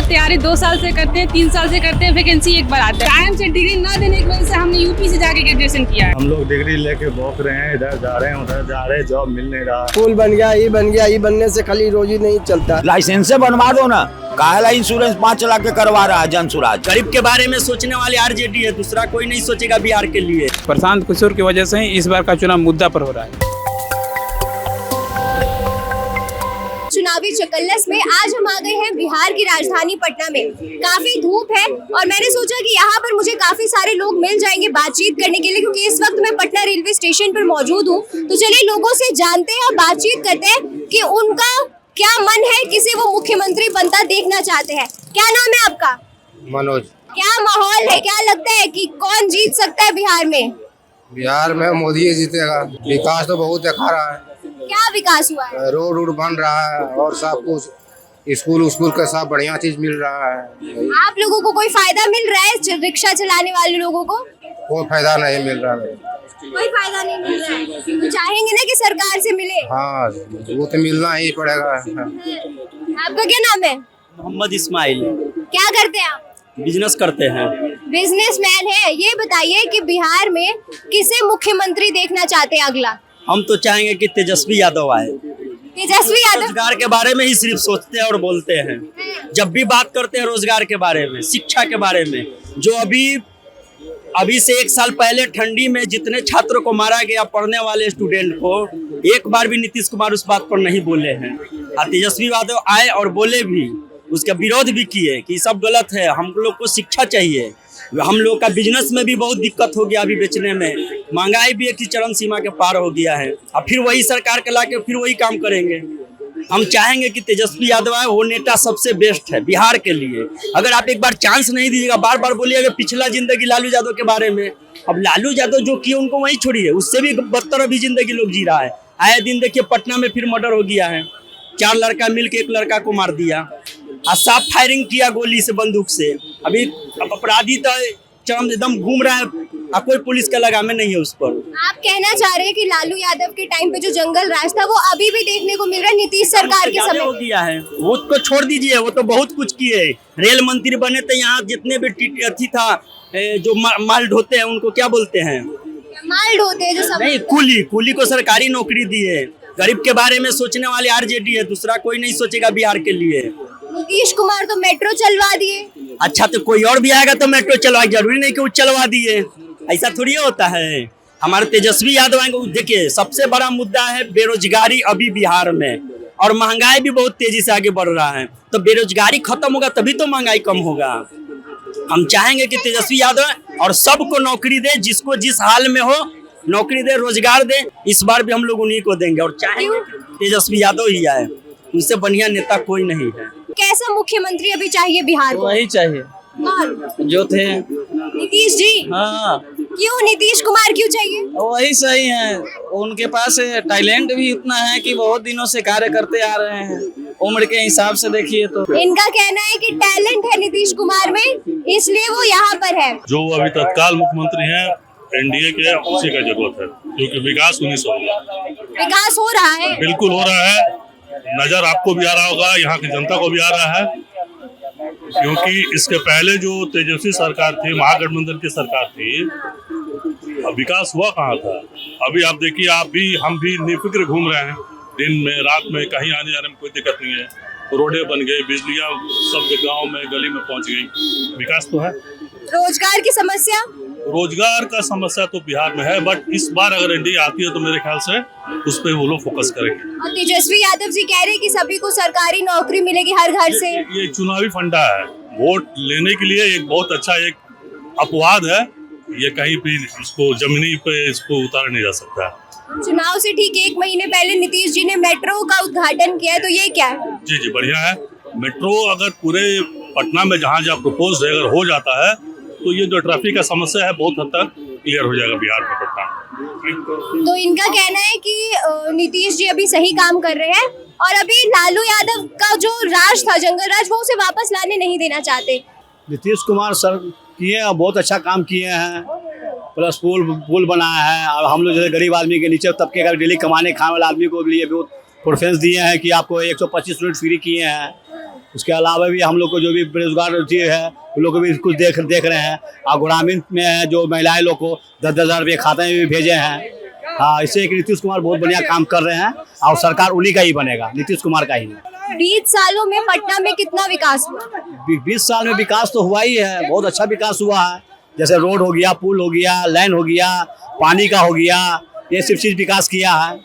तैयारी 2 साल से करते हैं, 3 साल से करते हैं, वैकेंसी एक बार आता है। टाइम से डिग्री ना देने की वजह से हमने यूपी से जाके ग्रेजुएशन किया है। हम लोग डिग्री लेके भौंक रहे हैं, इधर जा रहे हैं उधर जा रहे हैं, जॉब मिल नहीं रहा। पुल बन गया, ये बन गया, ये बनने से खाली रोजी नहीं चलता। लाइसेंस बनवा दो ना, काहेला इंश्योरेंस 5 लाख के करवा रहा है जन सुराज। गरीब के बारे में सोचने वाले आरजेडी है, दूसरा कोई नहीं सोचेगा बिहार के लिए। प्रशांत किशोर की वजह से ही इस बार का चुनाव मुद्दा पर हो रहा है। चुनावी चकल्लस में आज हम आ गए हैं बिहार की राजधानी पटना में। काफी धूप है और मैंने सोचा कि यहाँ पर मुझे काफी सारे लोग मिल जाएंगे बातचीत करने के लिए, क्योंकि इस वक्त मैं पटना रेलवे स्टेशन पर मौजूद हूँ। तो चलिए लोगों से जानते हैं और बातचीत करते हैं कि उनका क्या मन है, किसे वो मुख्यमंत्री बनता देखना चाहते हैं। क्या नाम है आपका? मनोज। क्या माहौल है, क्या लगता है कि कौन जीत सकता है बिहार में? बिहार में मोदी जीतेगा। विकास तो बहुत दिखा रहा है। क्या विकास हुआ है? रोड बन रहा है और सब कुछ स्कूल का सब बढ़िया चीज मिल रहा है। आप लोगों को कोई फायदा मिल रहा है? रिक्शा चलाने वाले लोगों को कोई फायदा नहीं मिल रहा है। कोई फायदा नहीं मिल रहा है, तो चाहेंगे ना कि सरकार से मिले। हाँ, वो तो मिलना ही पड़ेगा। आपका क्या नाम है? मोहम्मद इस्माइल। क्या करते हैं आप? बिजनेस करते हैं। बिजनेसमैन है। ये बताइए कि बिहार में किसे मुख्यमंत्री देखना चाहते हैं अगला? हम तो चाहेंगे कि तेजस्वी यादव आए। तेजस्वी यादव रोजगार के बारे में ही सिर्फ सोचते हैं और बोलते हैं। जब भी बात करते हैं रोजगार के बारे में, शिक्षा के बारे में, जो अभी से 1 साल पहले ठंडी में जितने छात्रों को मारा गया, पढ़ने वाले स्टूडेंट को, एक बार भी नीतीश कुमार उस बात पर नहीं बोले हैं। और तेजस्वी यादव आए और बोले भी, उसका विरोध भी किए कि सब गलत है, हम लोग को शिक्षा चाहिए। हम लोग का बिजनेस में भी बहुत दिक्कत हो गया अभी बेचने में, महंगाई भी एक चरम सीमा के पार हो गया है। अब फिर वही सरकार के लाके फिर वही काम करेंगे। हम चाहेंगे कि तेजस्वी यादव आए, वो नेता सबसे बेस्ट है बिहार के लिए। अगर आप एक बार चांस नहीं दीजिएगा, बार बार बोलिएगा पिछला जिंदगी लालू यादव के बारे में, अब लालू यादव जो किए उनको वही छोड़िए, उससे भी बदतर अभी जिंदगी लोग जी रहा है। आए दिन देखिए पटना में फिर मर्डर हो गया है, 4 लड़का मिलकर एक लड़का को मार दिया और साफ फायरिंग किया गोली से, बंदूक से। अभी अपराधी तो चरम एकदम घूम रहा है और कोई पुलिस का लगामे नहीं है उस पर। आप कहना चाह रहे हैं कि लालू यादव के टाइम पे जो जंगल राज था वो अभी भी देखने को मिल रहा है नीतीश सरकार के समय? हो गया है, वो तो छोड़ दीजिए, वो तो बहुत कुछ किए। रेल मंत्री बने थे, यहाँ जितने भी अथी था जो माल ढोते हैं उनको क्या बोलते हैं? माल ढोते हैं जो सब नहीं, कुली को सरकारी नौकरी दी है। गरीब के बारे में सोचने वाले आरजेडी है, दूसरा कोई नहीं सोचेगा बिहार के लिए। नीतीश कुमार तो मेट्रो चलवा दिए। अच्छा, तो कोई और भी आएगा तो मेट्रो चलवाए, जरूरी नहीं कि वो चलवा दिए, ऐसा थोड़ी होता है। हमारे तेजस्वी यादव आएंगे। देखिए सबसे बड़ा मुद्दा है बेरोजगारी अभी बिहार में, और महंगाई भी बहुत तेजी से आगे बढ़ रहा है। तो बेरोजगारी खत्म होगा तभी तो महंगाई कम होगा। हम चाहेंगे कि तेजस्वी यादव और सबको नौकरी दे, जिसको जिस हाल में हो नौकरी दे, रोजगार दे। इस बार भी हम लोग उन्हीं को देंगे और चाहेंगे तेजस्वी यादव ही आए, उनसे बढ़िया नेता कोई नहीं है। कैसा मुख्यमंत्री अभी चाहिए बिहार को? वही चाहिए कौन? जो थे नीतीश जी। हाँ, क्यों नीतीश कुमार क्यों चाहिए? वही सही है। उनके पास टैलेंट भी उतना है कि बहुत दिनों से कार्य करते आ रहे हैं। उम्र के हिसाब से देखिए तो इनका कहना है कि टैलेंट है नीतीश कुमार में, इसलिए वो यहाँ पर है। जो अभी तत्काल मुख्यमंत्री हैं एनडीए के, उसी का जरूरत है, क्योंकि विकास उन्हीं से होगा। विकास हो रहा है, बिल्कुल हो रहा है। नजर आपको भी आ रहा होगा, यहाँ की जनता को भी आ रहा है, क्योंकि इसके पहले जो तेजस्वी सरकार थी, महागठबंधन की सरकार थी, विकास हुआ कहाँ था? अभी आप देखिए, आप भी हम भी निफिक्र घूम रहे हैं, दिन में रात में, कहीं आने जाने में कोई दिक्कत नहीं है। रोडें बन गई, बिजलियाँ सब गांव में गली में पहुंच गई, विकास तो है। रोजगार की समस्या? रोजगार का समस्या तो बिहार में है, बट इस बार अगर एनडीए आती है तो मेरे ख्याल से उस पर वो लोग फोकस करेंगे। और तेजस्वी यादव जी कह रहे हैं कि सभी को सरकारी नौकरी मिलेगी हर घर से। ये चुनावी फंडा है, वोट लेने के लिए एक बहुत अच्छा एक अपवाद है। ये कहीं भी इसको जमीनी पे इसको उतारा नहीं जा सकता। चुनाव से ठीक 1 महीने पहले नीतीश जी ने मेट्रो का उद्घाटन किया है, तो ये क्या है? जी बढ़िया है। मेट्रो अगर पूरे पटना में जहाँ जहाँ प्रपोज अगर हो जाता है तो ये जो ट्रैफिक का समस्या है बहुत हद तक क्लियर हो जाएगा बिहार में, पटना। तो इनका कहना है कि नीतीश जी अभी सही काम कर रहे हैं और अभी लालू यादव का जो राज था, जंगल राज, वो उसे वापस लाने नहीं देना चाहते। नीतीश कुमार सर किए और बहुत अच्छा काम किए हैं, प्लस पुल बनाया है। और हम लोग जैसे गरीब आदमी के, नीचे तबके का डेली कमाने खाने वाला आदमी को लिए बहुत प्रेफरेंस दिए हैं कि आपको 125 यूनिट फ्री किए हैं। उसके अलावा भी हम लोग को जो भी बेरोजगार है उन लोग को भी कुछ देख रहे हैं। और ग्रामीण में है जो महिलाएं लोग को 10-10 हज़ार रुपये खाते में भी भेजे हैं। हाँ, इससे एक नीतीश कुमार बहुत बढ़िया काम कर रहे हैं और सरकार उन्हीं का ही बनेगा, नीतीश कुमार का ही। 20 सालों में पटना में कितना विकास हुआ? 20 साल में विकास तो हुआ ही है, बहुत अच्छा विकास हुआ है। जैसे रोड हो गया, पुल हो गया, लाइन हो गया, पानी का हो गया, ये सब चीज़ विकास किया है।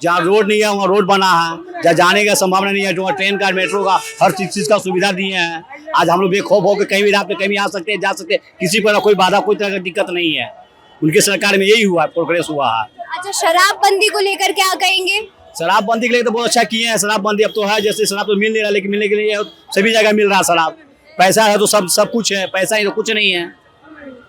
जहाँ रोड नहीं है वहाँ रोड बना है, जहाँ जाने का संभावना नहीं है जो ट्रेन का, मेट्रो का, हर चीज़ का सुविधा दिए हैं। आज हम लोग बेखौफ होकर कहीं भी रात में कहीं भी आ सकते हैं, जा सकते हैं, किसी पर कोई बाधा, कोई तरह की दिक्कत नहीं है। उनकी सरकार में यही हुआ, प्रोग्रेस हुआ है। अच्छा, शराबबंदी को लेकर क्या कहेंगे? शराबबंदी के लिए तो बहुत अच्छा किए हैं। शराबबंदी अब तो है, जैसे शराब तो मिल नहीं रहा, लेकिन मिलने के लिए सभी जगह मिल रहा है शराब। पैसा है तो सब कुछ है, पैसा ही तो कुछ नहीं है,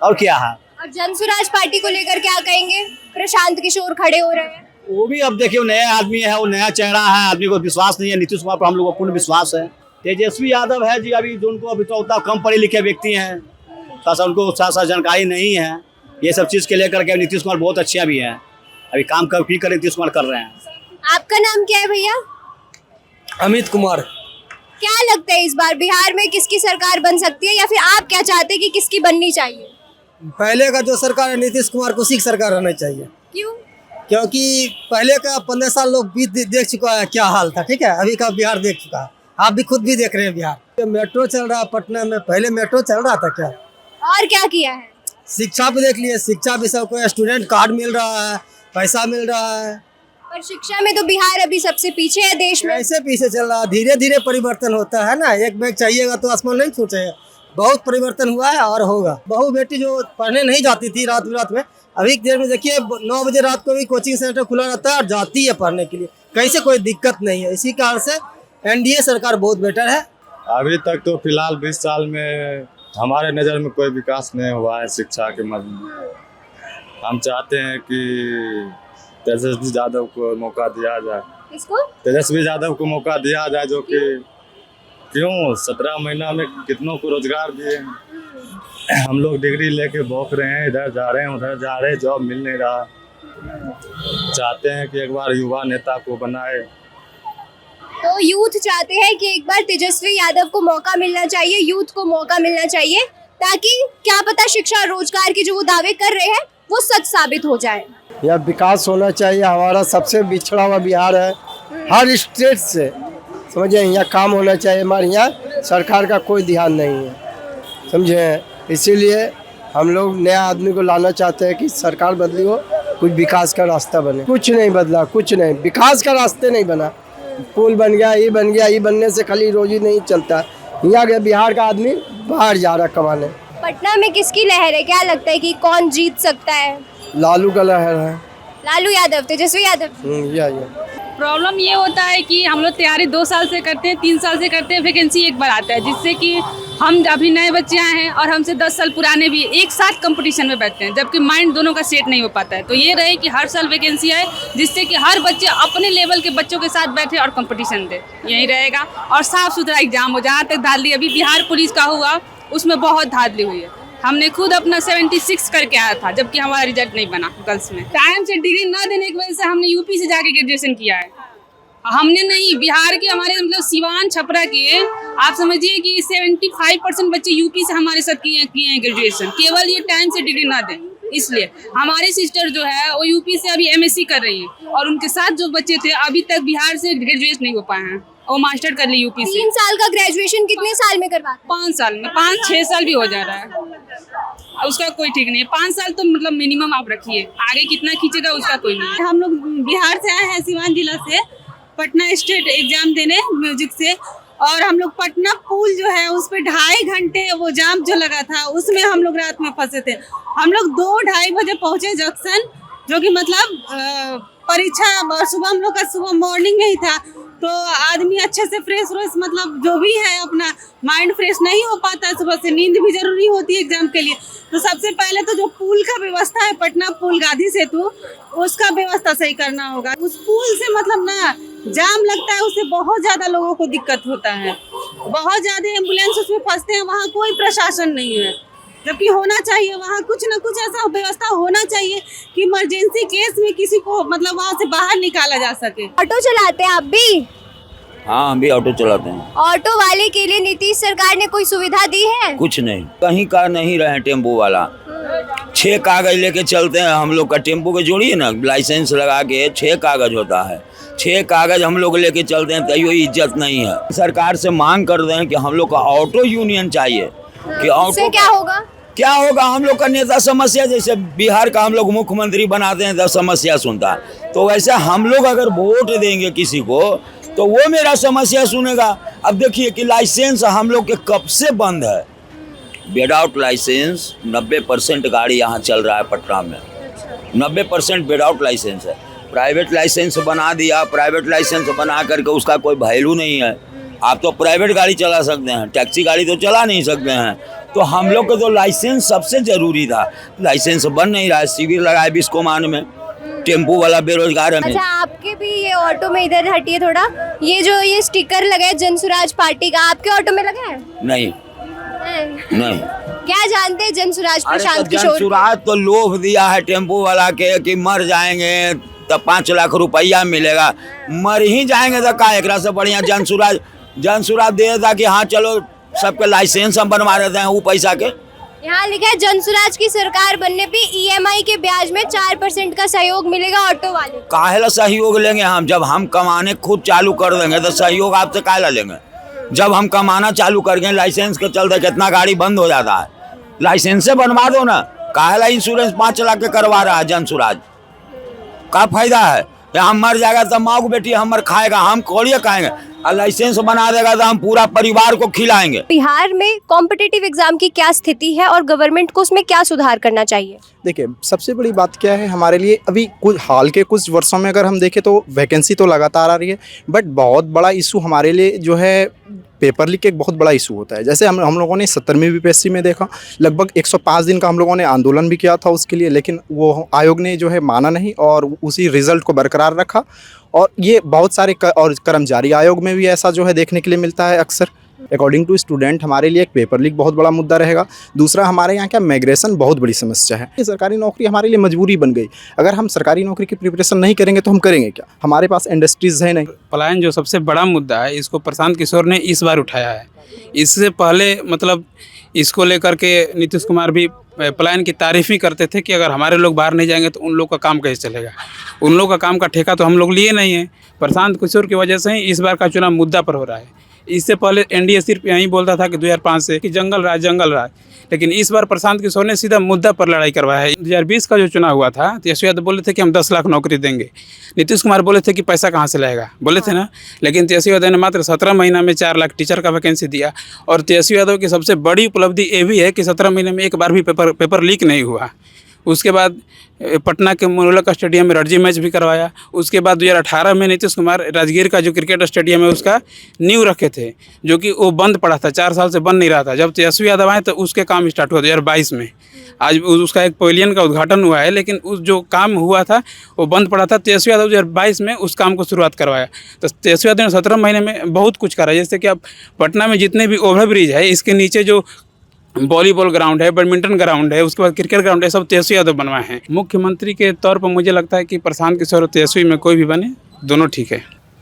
और क्या है। और जनसुराज पार्टी को लेकर क्या कहेंगे? प्रशांत किशोर खड़े हो रहे हैं। वो भी अब देखिए नया आदमी है, वो नया चेहरा है, आदमी को विश्वास नहीं है। नीतीश कुमार पर हम लोग को पूर्ण विश्वास है। तेजस्वी यादव है जी, अभी जो उनको अभी तो उतना कम पढ़े लिखे व्यक्ति हैं, खासा उनको साथ जानकारी नहीं है। ये सब चीज़ के लेकर के नीतीश कुमार बहुत अच्छे भी हैं, अभी काम भी कर नीतीश कुमार कर रहे हैं। आपका नाम क्या है भैया? अमित कुमार। क्या लगता है इस बार बिहार में किसकी सरकार बन सकती है, या फिर आप क्या चाहते हैं कि किसकी बननी चाहिए? पहले का जो सरकार है नीतीश कुमार को उसी की सरकार रहना चाहिए। क्यों? क्योंकि पहले का 15 साल लोग बीत देख चुका है क्या हाल था, ठीक है। अभी का बिहार देख चुका है, आप भी खुद भी देख रहे हैं बिहार। मेट्रो चल रहा है पटना में, पहले मेट्रो चल रहा था क्या? और क्या किया है? शिक्षा भी देख लिए, शिक्षा भी सबको स्टूडेंट कार्ड मिल रहा है, पैसा मिल रहा है। पर शिक्षा में तो बिहार अभी सबसे पीछे है देश में। ऐसे पीछे चल रहा है, धीरे धीरे परिवर्तन होता है ना। एक बैग चाहिएगा तो आसमान नहीं छूटेगा। बहुत परिवर्तन हुआ है और होगा। बहू बेटी जो पढ़ने नहीं जाती थी रात में, अभी देर में देखिए 9 बजे रात को भी कोचिंग सेंटर खुला रहता है और जाती है पढ़ने के लिए, कहीं से कोई दिक्कत नहीं है। इसी कारण से एनडीए सरकार बहुत बेटर है। अभी तक तो फिलहाल 20 साल में हमारे नज़र में कोई विकास नहीं हुआ है शिक्षा के मद में। हम चाहते हैं कि तेजस्वी यादव को मौका दिया जाए। किसको? तेजस्वी यादव को मौका दिया जाए, जो कि क्यों 17 महीना में कितनों को रोजगार दिए हैं। हम लोग डिग्री लेके भौंक रहे हैं, इधर जा रहे हैं उधर जा रहे हैं, जॉब मिल नहीं रहा। चाहते हैं कि एक बार युवा नेता को बनाए। तो यूथ चाहते हैं कि एक बार तेजस्वी यादव को मौका मिलना चाहिए, यूथ को मौका मिलना चाहिए, ताकि क्या पता शिक्षा रोजगार के जो वो दावे कर रहे हैं वो सच साबित हो जाए। यह विकास होना चाहिए। हमारा सबसे बिछड़ा हुआ बिहार है, हर स्टेट से समझे। यहाँ काम होना चाहिए। हमारे यहाँ सरकार का कोई ध्यान नहीं है, समझे। इसीलिए हम लोग नया आदमी को लाना चाहते हैं कि सरकार बदली हो, कुछ विकास का रास्ता बने। कुछ नहीं बदला, कुछ नहीं, विकास का रास्ते नहीं बना। पुल बन गया, ये बन गया, ये बनने से खाली रोजी नहीं चलता। यहाँ के बिहार का आदमी बाहर जा रहा कमाने। पटना में किसकी लहर है? क्या लगता है कि कौन जीत सकता है? लालू का लहर है। लालू यादव, तेजस्वी यादव। प्रॉब्लम ये होता है कि हम लोग तैयारी 2 साल से करते हैं, 3 साल से करते हैं, वैकेंसी एक बार आता है, जिससे कि हम अभी नए बच्चे आए हैं और हमसे 10 साल पुराने भी एक साथ कंपटीशन में बैठते हैं, जबकि माइंड दोनों का सेट नहीं हो पाता है। तो ये रहे कि हर साल वैकेंसी आए, जिससे कि हर बच्चे अपने लेवल के बच्चों के साथ बैठे और कंपटीशन दे, यही रहेगा। और साफ सुथरा एग्जाम हो। जहाँ तक धांधली अभी बिहार पुलिस का हुआ, उसमें बहुत धांधली हुई है। हमने खुद अपना 76 करके आया था, जबकि हमारा रिजल्ट नहीं बना गर्ल्स में। टाइम से डिग्री ना देने की वजह से हमने यूपी से जाके ग्रेजुएशन किया है। हमने नहीं, बिहार के हमारे मतलब सिवान छपरा के, आप समझिए कि 75% बच्चे यूपी से हमारे साथ किए हैं ग्रेजुएशन, केवल ये टाइम से डिग्री ना दें इसलिए। हमारे सिस्टर जो है वो यूपी से अभी MSc कर रही हैं, और उनके साथ जो बच्चे थे अभी तक बिहार से ग्रेजुएट नहीं हो पाए हैं, वो मास्टर कर ली यूपी से। 3 साल का ग्रेजुएशन कितने साल में करवा? 5 साल में, 5-6 साल भी हो जा रहा है, उसका कोई ठीक नहीं है। 5 साल तो मतलब मिनिमम आप रखिए, आगे कितना खींचेगा उसका कोई नहीं। हम लोग बिहार से आए हैं, सिवान जिला से, पटना स्टेट एग्जाम देने म्यूजिक से, और हम लोग पटना पुल जो है उस पर 2.5 घंटे वो जाम जो लगा था, उसमें हम लोग रात में फंसे थे। हम लोग 2-2:30 बजे पहुंचे जंक्शन, जो कि मतलब परीक्षा, और सुबह हम लोग का सुबह मॉर्निंग में ही था। तो आदमी अच्छे से फ्रेश मतलब जो भी है अपना माइंड फ्रेश नहीं हो पाता है, सुबह से नींद भी जरूरी होती है एग्जाम के लिए। तो सबसे पहले तो जो पुल का व्यवस्था है, पटना पुल गांधी सेतु, उसका व्यवस्था सही करना होगा। उस पुल से मतलब ना जाम लगता है, उससे बहुत ज़्यादा लोगों को दिक्कत होता है, बहुत ज़्यादा एम्बुलेंस उसमें फंसते हैं। वहाँ कोई प्रशासन नहीं है, जबकि होना चाहिए। वहाँ कुछ ना कुछ ऐसा व्यवस्था होना चाहिए कि इमरजेंसी केस में किसी को मतलब वहाँ से बाहर निकाला जा सके। ऑटो चलाते हैं आप भी? हाँ, हम भी ऑटो चलाते हैं। ऑटो वाले के लिए नीतीश सरकार ने कोई सुविधा दी है? कुछ नहीं, कहीं का नहीं रहे टेम्पो वाला। 6 कागज लेके चलते हैं हम लोग का, टेम्पो के जोड़िए ना, लाइसेंस लगा के 6 कागज होता है। 6 कागज हम लोग लेके चलते हैं, तैयो इज्जत नहीं है। सरकार से मांग कर रहे हैं कि हम लोग का ऑटो यूनियन चाहिए। कि ऑटो क्या होगा? क्या होगा, हम लोग का नेता समस्या, जैसे बिहार का हम लोग मुख्यमंत्री बनाते हैं तो समस्या सुनता है, तो वैसे हम लोग अगर वोट देंगे किसी को तो वो मेरा समस्या सुनेगा। अब देखिए कि लाइसेंस हम लोग के कब से बंद है, विदाउट लाइसेंस 90% गाड़ी यहाँ चल रहा है पटना में, 90% विदाउट लाइसेंस है। प्राइवेट लाइसेंस बना दिया, प्राइवेट लाइसेंस बना करके उसका कोई वैल्यू नहीं है। आप तो प्राइवेट गाड़ी चला सकते हैं, टैक्सी गाड़ी तो चला नहीं सकते हैं। तो हम लोग को तो लाइसेंस सबसे ज़रूरी था, लाइसेंस बन नहीं रहा है। शिविर लगाए बिस्कोमान में, टेम्पो वाला बेरोजगार है। अच्छा, आपके भी ये ऑटो में, इधर हटिए थोड़ा, ये स्टिकर लगा है जनसुराज पार्टी का, आपके ऑटो में लगा है? नहीं नहीं। क्या जानते हैं जनसुराज प्रशांत किशोर? जनसुराज तो लोभ दिया है टेम्पो वाला के कि मर जाएंगे तो 5 लाख रुपया मिलेगा। मर ही जाएंगे तो का, एकरा से बढ़िया जनसुराज दे देता कि हाँ चलो सबके लाइसेंस हम बनवा देते हैं वो पैसा के। यहाँ लिखा है जनसुराज की सरकार बनने पे EMI के ब्याज में 4% का सहयोग मिलेगा ऑटो वाले। काहेला सहयोग लेंगे हम, जब हम कमाने खुद चालू कर देंगे तो सहयोग आपसे काहेला लेंगे। जब हम कमाना चालू करेंगे, लाइसेंस के चलते कितना गाड़ी बंद हो जाता है, लाइसेंस से बनवा दो ना। काहेला इंश्योरेंस 5 लाख के करवा रहा है जनसुराज, का फायदा है? हम मर जाएगा तो माँ को बेटी हमर खाएगा, हम कोड़िए खाएंगे, और लाइसेंस बना देगा तो हम पूरा परिवार को खिलाएंगे। बिहार में कॉम्पिटिटिव एग्जाम की क्या स्थिति है और गवर्नमेंट को उसमें क्या सुधार करना चाहिए? देखिए, सबसे बड़ी बात क्या है हमारे लिए, अभी हाल के कुछ वर्षों में अगर हम देखें तो वैकेंसी तो लगातार आ रही है, बट बहुत बड़ा इशू हमारे लिए जो है पेपर लीक एक बहुत बड़ा इशू होता है। जैसे हम लोगों ने 70वीं BPSC में देखा, लगभग 105 दिन का हम लोगों ने आंदोलन भी किया था उसके लिए, लेकिन वो आयोग ने जो है माना नहीं और उसी रिजल्ट को बरकरार रखा। और ये बहुत सारे और कर्मचारी आयोग में भी ऐसा जो है देखने के लिए मिलता है अक्सर। अकॉर्डिंग टू स्टूडेंट हमारे लिए एक पेपर लीक बहुत बड़ा मुद्दा रहेगा। दूसरा, हमारे यहाँ क्या माइग्रेशन बहुत बड़ी समस्या है। ये सरकारी नौकरी हमारे लिए मजबूरी बन गई। अगर हम सरकारी नौकरी की प्रिपरेशन नहीं करेंगे तो हम करेंगे क्या? हमारे पास इंडस्ट्रीज़ है नहीं। पलायन जो सबसे बड़ा मुद्दा है, इसको प्रशांत किशोर ने इस बार उठाया है। इससे पहले मतलब इसको लेकर के नीतीश कुमार भी पलायन की तारीफ ही करते थे कि अगर हमारे लोग बाहर नहीं जाएंगे तो उन लोग का काम कैसे चलेगा। उन लोग का काम का ठेका तो हम लोग लिए नहीं है। प्रशांत किशोर की वजह से ही इस बार का चुनाव मुद्दा पर हो रहा है। इससे पहले एनडीए सिर्फ यही बोलता था कि 2005 से कि जंगल राज, लेकिन इस बार प्रशांत किशोर ने सीधा मुद्दा पर लड़ाई करवाया है। 2020 का जो चुनाव हुआ था, तेजस्वी यादव बोले थे कि हम 10 लाख नौकरी देंगे, नीतीश कुमार बोले थे कि पैसा कहाँ से लाएगा, बोले थे ना। लेकिन तेजस्वी यादव ने मात्र 17 महीना में 4 लाख टीचर का वैकेंसी दिया। और तेजस्वी यादव की सबसे बड़ी उपलब्धि ये भी है कि 17 महीने में एक बार भी पेपर लीक नहीं हुआ। उसके बाद पटना के मुरलक स्टेडियम में रणजी मैच भी करवाया। उसके बाद 2018 में नीतीश कुमार राजगीर का जो क्रिकेट स्टेडियम है उसका नींव रखे थे, जो कि वो बंद पड़ा था, 4 साल से बंद नहीं रहा था। जब तेजस्वी यादव आए तो उसके काम स्टार्ट हुआ 2022 में। आज उसका एक पवेलियन का उद्घाटन हुआ है, लेकिन उस जो काम हुआ था वो बंद पड़ा था। तेजस्वी यादव 2022 में उस काम को शुरुआत करवाया। तो तेजस्वी यादव ने 17 महीने में बहुत कुछ करा। जैसे कि अब पटना में जितने भी ओवर ब्रिज है, इसके नीचे जो वॉलीबॉल ग्राउंड है, बैडमिंटन ग्राउंड है, उसके बाद क्रिकेट ग्राउंड है, सब तेजस्वी यादव बनवाए हैं। मुख्यमंत्री के तौर पर मुझे लगता है कि प्रशांत किशोर और तेजस्वी में कोई भी बने, दोनों ठीक है।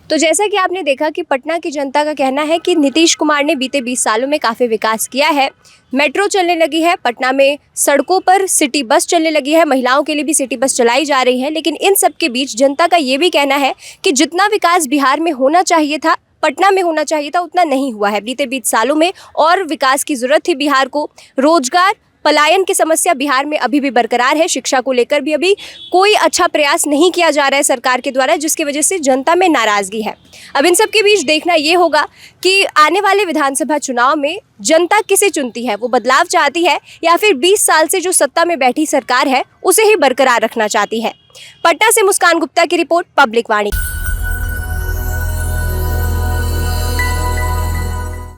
तो जैसा कि आपने देखा कि पटना की जनता का कहना है कि नीतीश कुमार ने बीते 20 सालों में काफ़ी विकास किया है। मेट्रो चलने लगी है, पटना में सड़कों पर सिटी बस चलने लगी है, महिलाओं के लिए भी सिटी बस चलाई जा रही है। लेकिन इन सब के बीच जनता का ये भी कहना है कि जितना विकास बिहार में होना चाहिए था, पटना में होना चाहिए था, उतना नहीं हुआ है। बीते 20 सालों में और विकास की ज़रूरत थी बिहार को। रोजगार, पलायन की समस्या बिहार में अभी भी बरकरार है। शिक्षा को लेकर भी अभी कोई अच्छा प्रयास नहीं किया जा रहा है सरकार के द्वारा, जिसकी वजह से जनता में नाराज़गी है। अब इन सब के बीच देखना ये होगा कि आने वाले विधानसभा चुनाव में जनता किसे चुनती है। वो बदलाव चाहती है या फिर 20 साल से जो सत्ता में बैठी सरकार है उसे ही बरकरार रखना चाहती है। पटना से मुस्कान गुप्ता की रिपोर्ट, पब्लिक वाणी।